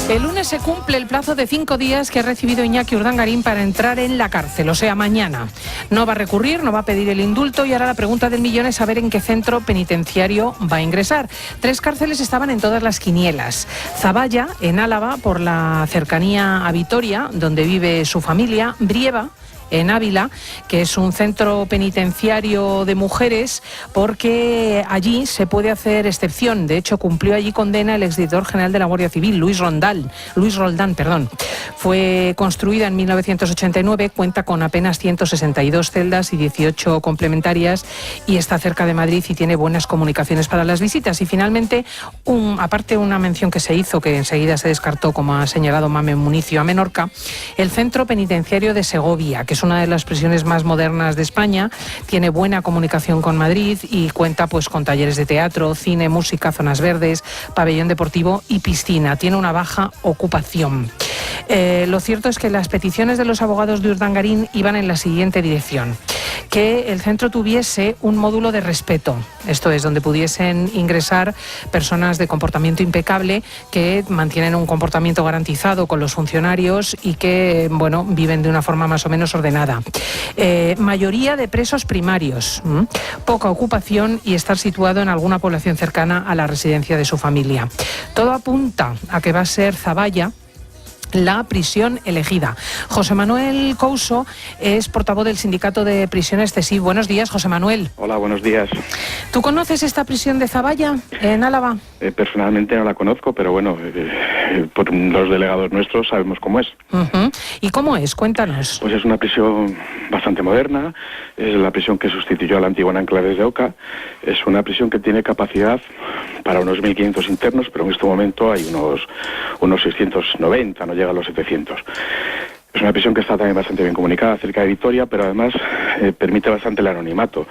El lunes se cumple el plazo de 5 días que ha recibido Iñaki Urdangarín para entrar en la cárcel, o sea, mañana. No va a recurrir, no va a pedir el indulto y ahora la pregunta del millón es saber en qué centro penitenciario va a ingresar. 3 cárceles estaban en todas las quinielas. Zaballa, en Álava, por la cercanía a Vitoria, donde vive su familia. Brieva, en Ávila, que es un centro penitenciario de mujeres, porque allí se puede hacer excepción. De hecho, cumplió allí condena el exdirector general de la Guardia Civil, Luis Roldán. Fue construida en 1989, cuenta con apenas 162 celdas y 18 complementarias y está cerca de Madrid y tiene buenas comunicaciones para las visitas. Y finalmente, aparte una mención que se hizo, que enseguida se descartó, como ha señalado Mame Municio, a Menorca, el centro penitenciario de Segovia, que es una de las prisiones más modernas de España, tiene buena comunicación con Madrid y cuenta pues con talleres de teatro, cine, música, zonas verdes, pabellón deportivo y piscina. Tiene una baja ocupación. Lo cierto es que las peticiones de los abogados de Urdangarín iban en la siguiente dirección: que el centro tuviese un módulo de respeto, esto es, donde pudiesen ingresar personas de comportamiento impecable que mantienen un comportamiento garantizado con los funcionarios y que, bueno, viven de una forma más o menos ordenada. Mayoría de presos primarios, poca ocupación y estar situado en alguna población cercana a la residencia de su familia. Todo apunta a que va a ser Zaballa la prisión elegida. José Manuel Couso es portavoz del Sindicato de Prisiones CESIF. Buenos días, José Manuel. Hola, buenos días. ¿Tú conoces esta prisión de Zaballa, en Álava? Personalmente no la conozco, pero bueno, por los delegados nuestros sabemos cómo es. ¿Y cómo es? Cuéntanos. Pues es una prisión bastante moderna, es la prisión que sustituyó a la antigua en Anclares de Oca. Es una prisión que tiene capacidad para unos 1.500 internos, pero en este momento hay unos 690, no llega a los 700. Es una prisión que está también bastante bien comunicada, cerca de Vitoria, pero además permite bastante el anonimato.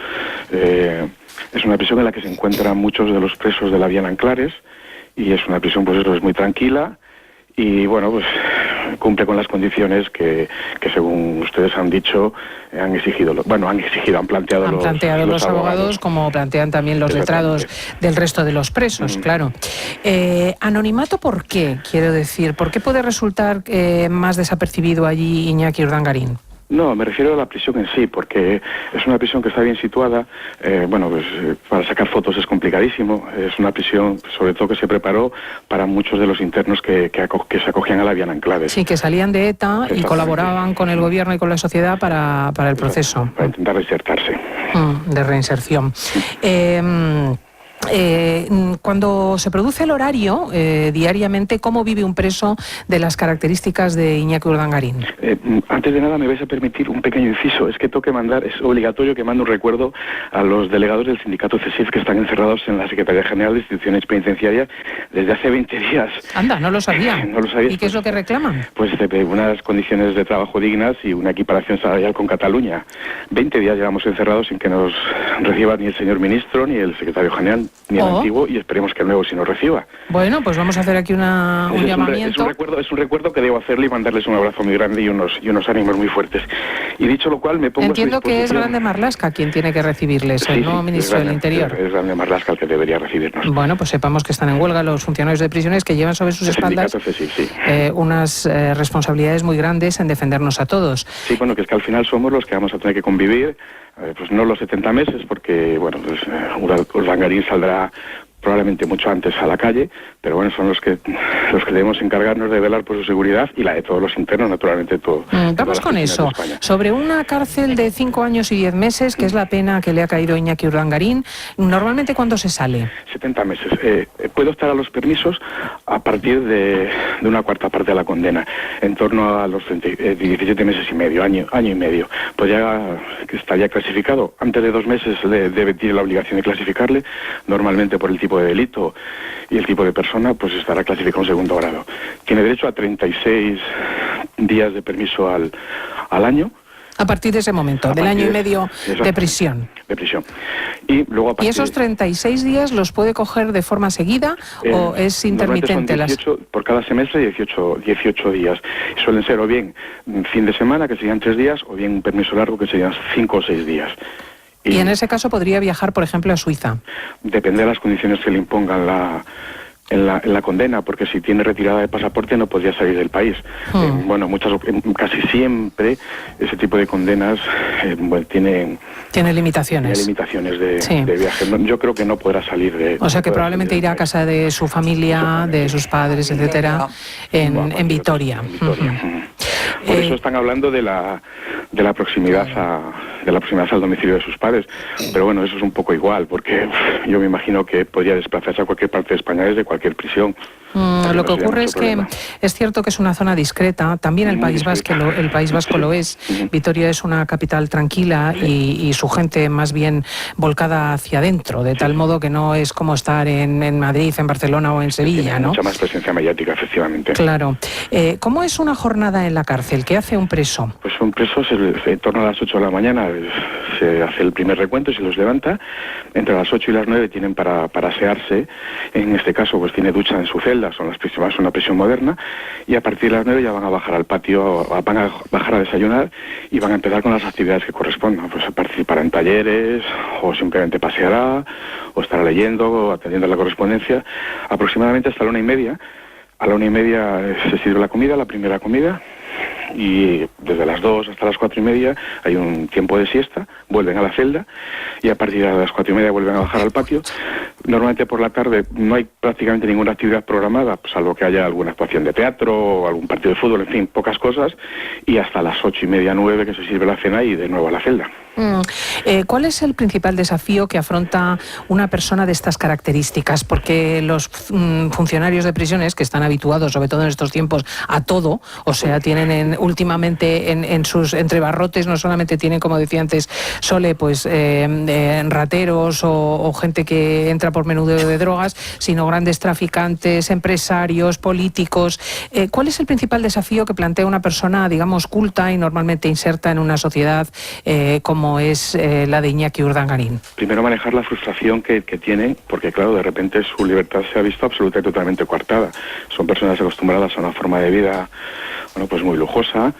Es una prisión en la que se encuentran muchos de los presos de la vía en Anclares y es una prisión, pues eso, es muy tranquila y, bueno, pues cumple con las condiciones que según ustedes han dicho, han planteado los abogados, como plantean también los letrados del resto de los presos, claro. ¿Anonimato por qué? Quiero decir, ¿por qué puede resultar más desapercibido allí Iñaki Urdangarín? No, me refiero a la prisión en sí, porque es una prisión que está bien situada. Para sacar fotos es complicadísimo. Es una prisión, sobre todo, que se preparó para muchos de los internos que se acogían a la vía en Anclares. Sí, que salían de ETA y colaboraban con el gobierno y con la sociedad para el proceso. Para intentar reinsertarse. De reinserción. Cuando se produce el horario diariamente, ¿cómo vive un preso de las características de Iñaki Urdangarín? Antes de nada me vais a permitir un pequeño inciso. Es que tengo que mandar, es obligatorio que mande un recuerdo a los delegados del sindicato CESIF que están encerrados en la Secretaría General de Instituciones Penitenciarias desde hace 20 días. Anda, no lo sabía. No lo sabía. ¿Y qué es lo que reclaman? Pues unas condiciones de trabajo dignas y una equiparación salarial con Cataluña. 20 días llevamos encerrados sin que nos reciba ni el señor ministro ni el secretario general ni el antiguo, y esperemos que el nuevo sí nos reciba. Bueno, pues vamos a hacer aquí un llamamiento. Es un recuerdo que debo hacerle y mandarles un abrazo muy grande y unos ánimos muy fuertes. Y dicho lo cual, me pongo Entiendo que es Grande Marlaska quien tiene que recibirles, el nuevo ministro del Interior. Es Grande Marlaska el que debería recibirnos. Bueno, pues sepamos que están en huelga los funcionarios de prisiones, que llevan sobre sus espaldas unas responsabilidades muy grandes en defendernos a todos. Sí, bueno, que es que al final somos los que vamos a tener que convivir, pues no los 70 meses, porque, bueno, pues Urdangarín saldrá probablemente mucho antes a la calle, pero bueno, son los que debemos encargarnos de velar por su seguridad y la de todos los internos, naturalmente. Vamos con eso. Sobre una cárcel de 5 años y 10 meses, que es la pena que le ha caído a Iñaki Urdangarín, ¿normalmente cuándo se sale? 70 meses. Puedo optar a los permisos a partir de una cuarta parte de la condena, en torno a los 17 meses y medio, año y medio. Pues ya estaría clasificado. Antes de 2 meses tiene la obligación de clasificarle, normalmente por el tipo de delito y el tipo de persona, pues estará clasificado en segundo grado. Tiene derecho a 36 días de permiso al año. A partir de ese momento, del año y medio de prisión. Y luego ¿Y esos 36 días los puede coger de forma seguida o es intermitente? Son 18, por cada semestre 18 días. Suelen ser o bien fin de semana, que serían 3 días, o bien un permiso largo, que serían 5 o 6 días. Y en ese caso podría viajar, por ejemplo, a Suiza. Depende de las condiciones que le impongan en la condena, porque si tiene retirada de pasaporte no podría salir del país. Bueno, casi siempre ese tipo de condenas tiene limitaciones. De viaje. Yo creo que no podrá salir de... O sea que probablemente irá a casa de su familia, de sus padres, etcétera, en Vitoria. Por eso están hablando de la proximidad al domicilio de sus padres. Pero bueno, eso es un poco igual, porque yo me imagino que podría desplazarse a cualquier parte de España desde cualquier prisión. Lo que ocurre es que es cierto que es una zona discreta, también el País Vasco lo es. Vitoria es una capital tranquila y su gente más bien volcada hacia adentro, de tal modo que no es como estar en Madrid, en Barcelona o en Sevilla, ¿no? Mucha más presencia mediática, efectivamente. Claro. ¿Cómo es una jornada en la cárcel? ¿Qué hace un preso? Pues un preso en torno a las 8 de la mañana se hace el primer recuento y se los levanta. Entre las 8 y las 9 tienen para asearse. En este caso pues tiene ducha en su celda, es una prisión moderna, y a partir de las 9 ya van a bajar al patio, van a bajar a desayunar y van a empezar con las actividades que correspondan, pues a participar en talleres, o simplemente paseará, o estará leyendo, o atendiendo a la correspondencia, aproximadamente hasta la 1:30. A la 1:30 se sirve la primera comida, y desde las 2 hasta las 4:30 hay un tiempo de siesta, vuelven a la celda y a partir de las 4:30 vuelven a bajar al patio. Normalmente por la tarde no hay prácticamente ninguna actividad programada, salvo que haya alguna actuación de teatro o algún partido de fútbol, en fin, pocas cosas, y hasta las 8:30, 9 que se sirve la cena y de nuevo a la celda. ¿Cuál es el principal desafío que afronta una persona de estas características? Porque los funcionarios de prisiones, que están habituados, sobre todo en estos tiempos, a todo, o sea, tienen últimamente en sus entrebarrotes, no solamente tienen, como decía antes Sole, pues rateros o gente que entra por menudeo de drogas, sino grandes traficantes, empresarios, políticos. ¿Cuál es el principal desafío que plantea una persona, digamos, culta y normalmente inserta en una sociedad como es la de Iñaki Urdangarín? Primero, manejar la frustración que tienen, porque claro, de repente su libertad se ha visto absoluta y totalmente coartada. Son personas acostumbradas a una forma de vida, bueno, pues muy lujosa,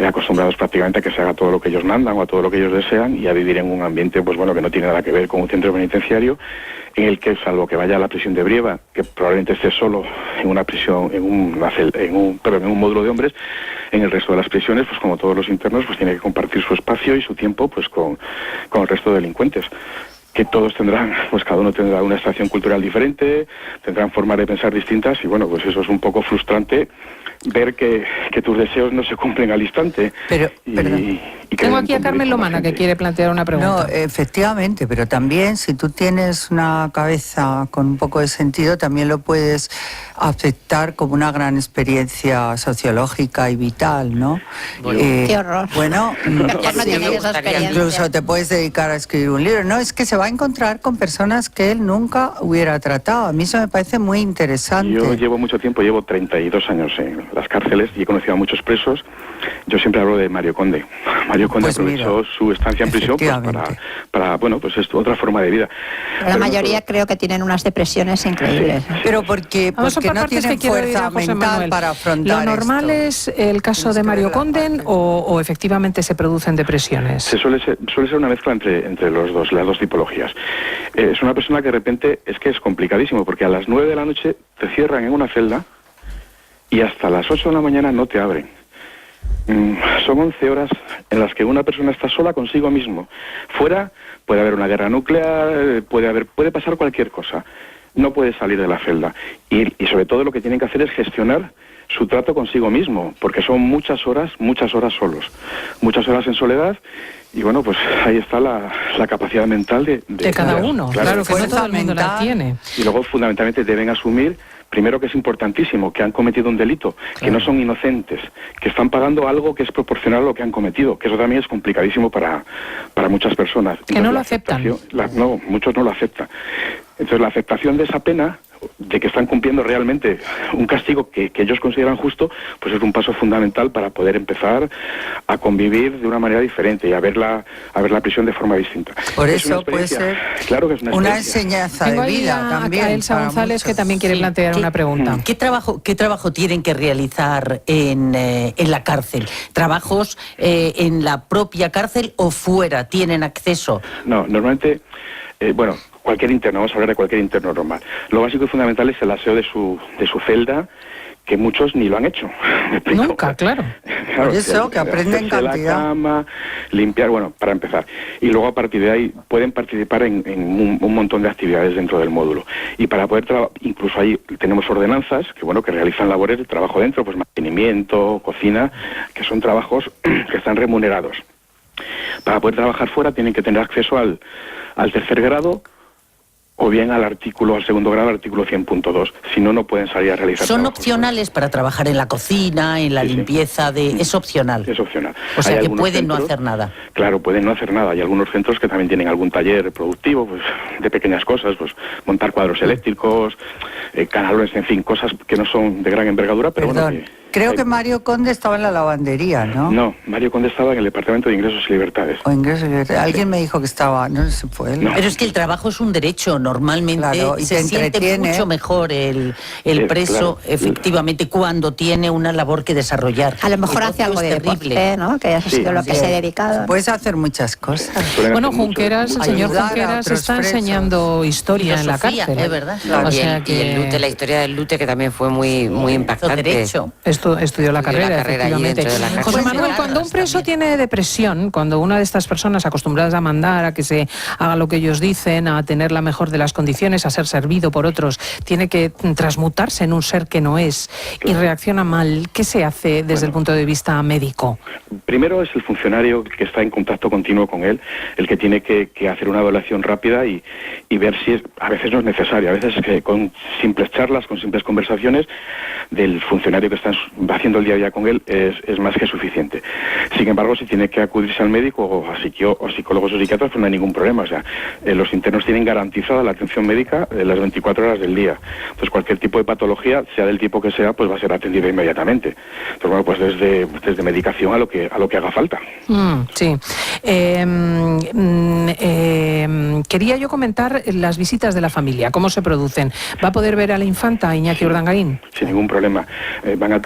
acostumbrados prácticamente a que se haga todo lo que ellos mandan o a todo lo que ellos desean, y a vivir en un ambiente, pues bueno, que no tiene nada que ver con un centro penitenciario, en el que, salvo que vaya a la prisión de Brieva, que probablemente esté solo en una prisión, en un módulo de hombres, en el resto de las prisiones, pues como todos los internos, pues tiene que compartir su espacio y su tiempo pues con el resto de delincuentes, que todos tendrán, pues cada uno tendrá una estación cultural diferente, tendrán formas de pensar distintas, y bueno, pues eso es un poco frustrante, ver que tus deseos no se cumplen al instante. Tengo aquí a Carmen Lomana, que quiere plantear una pregunta. No, efectivamente, pero también si tú tienes una cabeza con un poco de sentido, también lo puedes aceptar como una gran experiencia sociológica y vital, ¿no? Qué horror. Bueno, ya no tiene esa experiencia. Incluso te puedes dedicar a escribir un libro. No, es que se va a encontrar con personas que él nunca hubiera tratado. A mí eso me parece muy interesante. Yo llevo mucho tiempo, llevo 32 años en las cárceles y he conocido a muchos presos. Yo siempre hablo de Mario Conde. Mario Conde aprovechó su estancia en prisión pues, para bueno, pues esto, otra forma de vida. Pero la mayoría creo que tienen unas depresiones increíbles. Sí. Pero porque no tienen fuerza mental para afrontar ¿Lo normal es el caso de Mario Conde o efectivamente se producen depresiones? Suele ser una mezcla entre las dos tipologías. Es una persona que de repente es complicadísimo, porque a las 9 de la noche te cierran en una celda y hasta las 8 de la mañana no te abren. Son 11 horas en las que una persona está sola consigo mismo. Fuera puede haber una guerra nuclear, puede pasar cualquier cosa. No puede salir de la celda. Y sobre todo lo que tienen que hacer es gestionar su trato consigo mismo, porque son muchas horas solos, muchas horas en soledad. Y bueno, pues ahí está la capacidad mental de cada uno, claro que no todo el mundo la tiene. Y luego fundamentalmente deben asumir, primero, que es importantísimo, que han cometido un delito, que no son inocentes, que están pagando algo que es proporcional a lo que han cometido, que eso también es complicadísimo para muchas personas. Que no lo aceptan. No, muchos no lo aceptan. Entonces la aceptación de esa pena, de que están cumpliendo realmente un castigo que ellos consideran justo, pues es un paso fundamental para poder empezar a convivir de una manera diferente y a ver la prisión de forma distinta. Por eso puede ser, claro que es una enseñanza de vida también. A Elsa González, que también quiere plantear una pregunta. ¿Qué trabajo tienen que realizar en la cárcel? ¿Trabajos en la propia cárcel o fuera? ¿Tienen acceso? No, normalmente, cualquier interno, vamos a hablar de cualquier interno normal. Lo básico y fundamental es el aseo de su celda, que muchos ni lo han hecho. Nunca, claro. Por eso, que aprenden cantidad. La cama, limpiar, bueno, para empezar. Y luego a partir de ahí pueden participar en un montón de actividades dentro del módulo. Y para poder incluso ahí tenemos ordenanzas que realizan labores de trabajo dentro, pues mantenimiento, cocina, que son trabajos que están remunerados. Para poder trabajar fuera tienen que tener acceso al tercer grado, o bien al segundo grado, artículo 100.2. Si no, no pueden salir a realizar. ¿Son trabajos opcionales para trabajar en la cocina, en la limpieza de...? Es opcional. Es opcional. O sea, que pueden centros, no hacer nada. Claro, pueden no hacer nada. Hay algunos centros que también tienen algún taller productivo, pues de pequeñas cosas, pues montar cuadros eléctricos, canalones, en fin, cosas que no son de gran envergadura, pero Perdón, creo que Mario Conde estaba en la lavandería, ¿no? No, Mario Conde estaba en el Departamento de Ingresos y Libertades. O Ingresos y Libertades. Alguien me dijo que estaba, no sé si fue él. No. Pero es que el trabajo es un derecho, normalmente Claro, y se te siente entretiene. mucho mejor el preso, claro. efectivamente, cuando tiene una labor que desarrollar. A lo mejor Y hace todo algo es de terrible. deporte, ¿no? Que ha Sí, sido lo que sí. se ha dedicado. Puedes hacer muchas cosas. Suelen Bueno, hacer mucho, Junqueras, el mucho. señor Ayudar a Junqueras otros está presos. enseñando historia en la Filosofía, cárcel. es verdad. Claro. O Y sea el lute, la historia del lute, que también fue muy impactante. Derecho. Estudió la carrera, y efectivamente. dentro de la cárcel. José Pues Manuel, sí, cuando un preso también. tiene depresión, cuando una de estas personas acostumbradas a mandar, a que se haga lo que ellos dicen, a tener la mejor de las condiciones, a ser servido por otros, tiene que transmutarse en un ser que no es y reacciona mal, ¿qué se hace desde el punto de vista médico? Primero es el funcionario que está en contacto continuo con él, el que tiene que hacer una evaluación rápida y ver si a veces no es necesario, a veces es que con simples charlas, con simples conversaciones del funcionario que está haciendo el día a día con él es más que suficiente. Sin embargo, si tiene que acudirse al médico o a psicólogos o psiquiatras, pues no hay ningún problema. O sea, los internos tienen garantizada la atención médica las 24 horas del día. Entonces, cualquier tipo de patología, sea del tipo que sea, pues va a ser atendida inmediatamente. Entonces, bueno, pues desde medicación a lo que haga falta. Sí. Quería yo comentar las visitas de la familia, cómo se producen. ¿Va a poder ver a la infanta Iñaki Urdangarín? Sin ningún problema.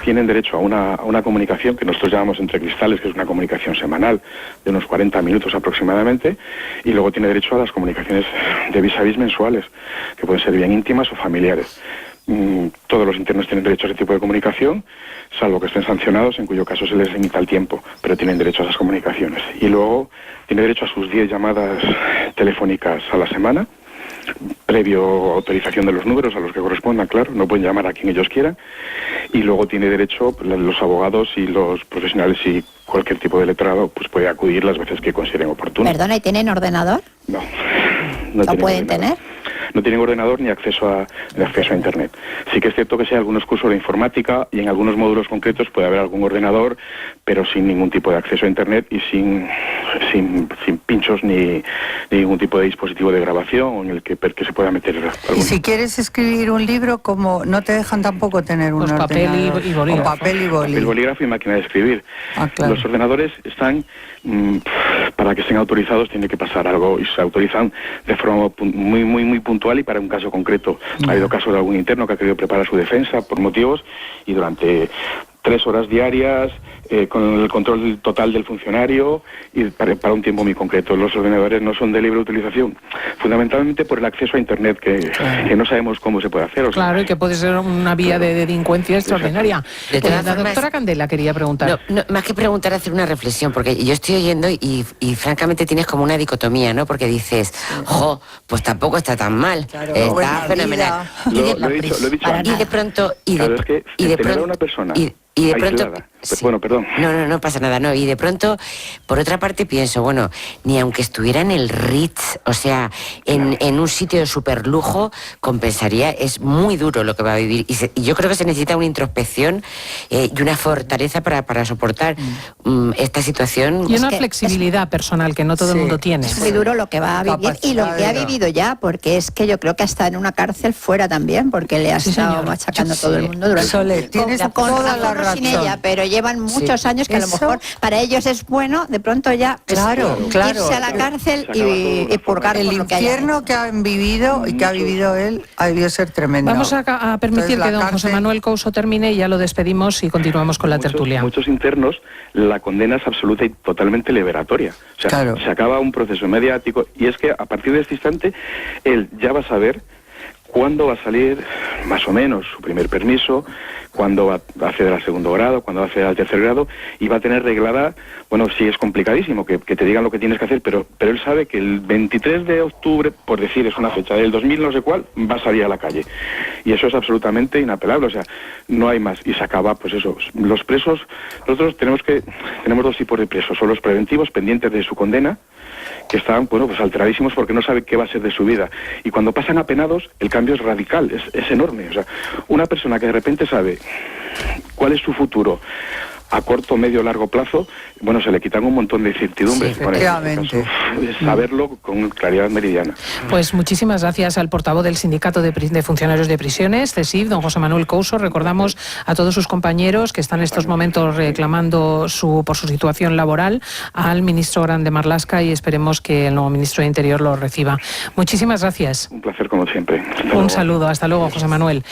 Tienen derecho a una comunicación que nosotros llamamos Entre Cristales, que es una comunicación semanal de unos 40 minutos aproximadamente, y luego tiene derecho a las comunicaciones de vis a vis mensuales, que pueden ser bien íntimas o familiares. Todos los internos tienen derecho a ese tipo de comunicación, salvo que estén sancionados, en cuyo caso se les limita el tiempo, pero tienen derecho a esas comunicaciones. Y luego tiene derecho a sus 10 llamadas telefónicas a la semana, previo autorización de los números a los que correspondan, claro, no pueden llamar a quien ellos quieran, y luego tiene derecho los abogados y los profesionales y cualquier tipo de letrado pues puede acudir las veces que consideren oportuno. Perdona, ¿y tienen ordenador? No ¿Lo tienen pueden ordenador. tener? No tienen ordenador ni acceso a internet. Sí que es cierto que sí hay algunos cursos de informática y en algunos módulos concretos puede haber algún ordenador, pero sin ningún tipo de acceso a internet y sin pinchos ni ningún tipo de dispositivo de grabación o en el que se pueda meter Y algún... si quieres escribir un libro, como no te dejan tampoco tener un Pues papel ordenador. y bolígrafo. O papel y boli. Papel, bolígrafo y máquina de escribir. Ah, claro. Los ordenadores están, para que estén autorizados tiene que pasar algo y se autorizan de forma muy puntual y para un caso concreto. Ha habido casos de algún interno que ha querido preparar su defensa por motivos y durante 3 horas diarias, con el control total del funcionario y para un tiempo muy concreto. Los ordenadores no son de libre utilización, fundamentalmente por el acceso a internet, que no sabemos cómo se puede hacer. O sea, Claro, y que puede ser una vía de delincuencia extraordinaria. De todas La formas, doctora Candela quería preguntar. No, más que preguntar, hacer una reflexión, porque yo estoy oyendo y francamente tienes como una dicotomía, ¿no? Porque dices, jo, pues tampoco está tan mal, Claro, está buena fenomenal. vida. Lo he dicho antes. Y de pronto, Claro, es que tener a una persona y de pronto, aislada. sí. Bueno, perdón. No pasa nada, no. Y de pronto, por otra parte, pienso, bueno, ni aunque estuviera en el Ritz, o sea, en un sitio de superlujo, compensaría. Es muy duro lo que va a vivir. Y yo creo que se necesita una introspección y una fortaleza para soportar esta situación. Y una que flexibilidad personal que no todo el mundo tiene. Es muy duro lo que va a vivir y lo que ha vivido ya, porque es que yo creo que hasta en una cárcel fuera también, porque le ha Sí, estado señor. machacando Sí, todo el mundo durante Sole, tienes con toda la razón o sin razón. ella, pero llevan muchos años que a lo mejor para ellos es bueno, de pronto ya claro, irse a la cárcel y purgar el por lo que haya infierno hecho. que han vivido y que ha vivido él ha debido ser tremendo. Vamos a permitir Entonces, que don José Manuel Couso termine y ya lo despedimos y continuamos con la tertulia. Muchos internos, la condena es absoluta y totalmente liberatoria. O sea, claro. se acaba un proceso mediático y es que a partir de este instante él ya va a saber cuándo va a salir más o menos su primer permiso, cuándo va a acceder al segundo grado, cuándo va a acceder al tercer grado, y va a tener reglada, bueno, sí es complicadísimo que te digan lo que tienes que hacer, pero él sabe que el 23 de octubre, por decir, es una fecha del 2000 no sé cuál, va a salir a la calle. Y eso es absolutamente inapelable, o sea, no hay más. Y se acaba, pues eso, los presos, nosotros tenemos dos tipos de presos, son los preventivos pendientes de su condena, que están, bueno, pues alteradísimos porque no saben qué va a ser de su vida. Y cuando pasan a penados, el cambio es radical, es enorme. O sea, una persona que de repente sabe cuál es su futuro a corto, medio, largo plazo, bueno, se le quitan un montón de incertidumbres. Sí, efectivamente. Saberlo con claridad meridiana. Pues muchísimas gracias al portavoz del Sindicato de Funcionarios de Prisiones, CESIF, don José Manuel Couso. Recordamos a todos sus compañeros que están en estos momentos reclamando por su situación laboral al ministro Grande Marlaska y esperemos que el nuevo ministro de Interior lo reciba. Muchísimas gracias. Un placer como siempre. Un saludo. Hasta luego, José Manuel.